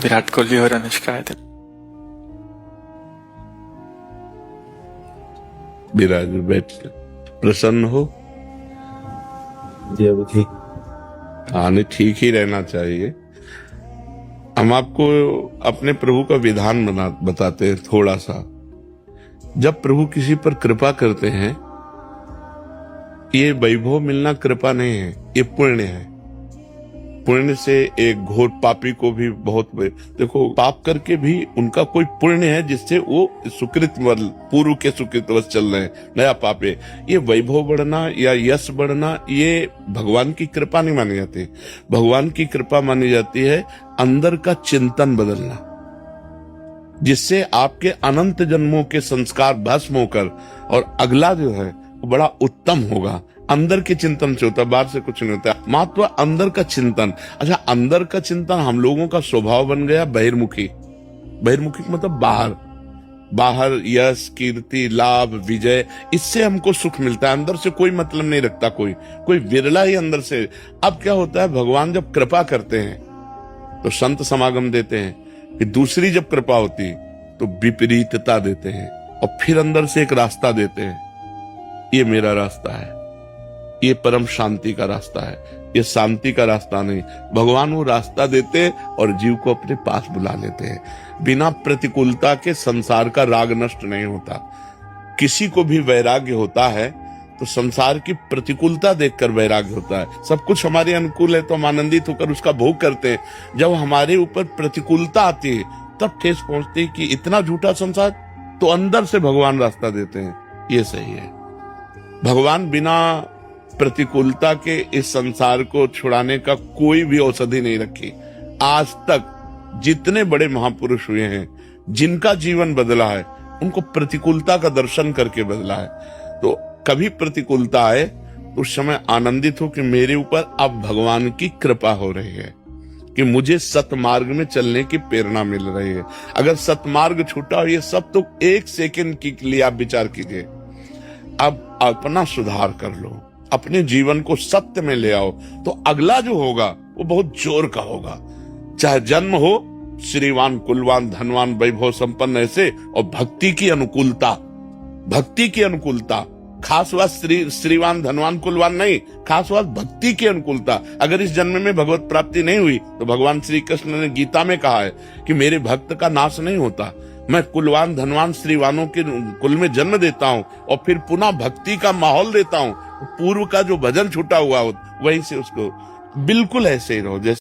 विराट कोहली और अनुष्का है। विराज बैठ प्रसन्न हो। जी अभी ठीक। हाँ नहीं, ठीक ही रहना चाहिए। हम आपको अपने प्रभु का विधान बताते हैं थोड़ा सा। जब प्रभु किसी पर कृपा करते हैं, ये वैभव मिलना कृपा नहीं है, ये पुण्य है। पुण्य से एक घोर पापी को भी बहुत, देखो पाप करके भी उनका कोई पुण्य है जिससे वो सुकृत पूर्व के सुकृतवश चल रहे हैं, नया पाप है। ये वैभव बढ़ना या यश बढ़ना ये भगवान की कृपा नहीं मानी जाती। भगवान की कृपा मानी जाती है अंदर का चिंतन बदलना, जिससे आपके अनंत जन्मों के संस्कार भस्म होकर और अगला जो है वो बड़ा उत्तम होगा। अंदर के चिंतन से होता है, बाहर से कुछ नहीं होता। महत्व अंदर का चिंतन। अच्छा, अंदर का चिंतन हम लोगों का स्वभाव बन गया बहिर्मुखी। बहिर्मुखी मतलब बाहर यश, कीर्ति, लाभ, विजय, इससे हमको सुख मिलता है। अंदर से कोई मतलब नहीं रखता कोई विरला ही अंदर से। अब क्या होता है, भगवान जब कृपा करते हैं तो संत समागम देते हैं, फिर दूसरी जब कृपा होती तो विपरीतता देते हैं, और फिर अंदर से एक रास्ता देते हैं। ये मेरा रास्ता है, ये परम शांति का रास्ता है, ये शांति का रास्ता नहीं। भगवान वो रास्ता देते और जीव को अपने पास बुला लेते हैं। बिना प्रतिकूलता के संसार का राग नष्ट नहीं होता। किसी को भी वैराग्य होता है तो संसार की प्रतिकूलता देखकर वैराग्य होता है। सब कुछ हमारे अनुकूल है तो हम आनंदित होकर उसका भोग करते हैं। जब हमारे ऊपर प्रतिकूलता आती है तब ठेस पहुंचती है कि इतना झूठा संसार, तो अंदर से भगवान रास्ता देते हैं। ये सही है। भगवान बिना प्रतिकूलता के इस संसार को छुड़ाने का कोई भी औषधि नहीं रखी। आज तक जितने बड़े महापुरुष हुए हैं, जिनका जीवन बदला है, उनको प्रतिकूलता का दर्शन करके बदला है। तो कभी प्रतिकूलता आए उस समय आनंदित हो कि मेरे ऊपर अब भगवान की कृपा हो रही है, कि मुझे सतमार्ग में चलने की प्रेरणा मिल रही है। अगर सतमार्ग छूटा हो, ये सब तो एक सेकंड के लिए आप विचार कीजिए। अब अपना सुधार कर लो, अपने जीवन को सत्य में ले आओ, तो अगला जो होगा वो बहुत जोर का होगा। चाहे जन्म हो श्रीवान, कुलवान, धनवान, वैभव संपन्न ऐसे, और भक्ति की अनुकूलता, खास बात श्रीवान, धनवान, कुलवान नहीं, खास बात भक्ति की अनुकूलता। अगर इस जन्म में भगवत प्राप्ति नहीं हुई तो भगवान श्री कृष्ण ने गीता में कहा है कि मेरे भक्त का नाश नहीं होता। मैं कुलवान, धनवान, श्रीवानों के कुल में जन्म देता हूँ और फिर पुनः भक्ति का माहौल देता हूँ। पूर्व का जो भजन छूटा हुआ हो वहीं से उसको, बिल्कुल ऐसे ही रहो जैसे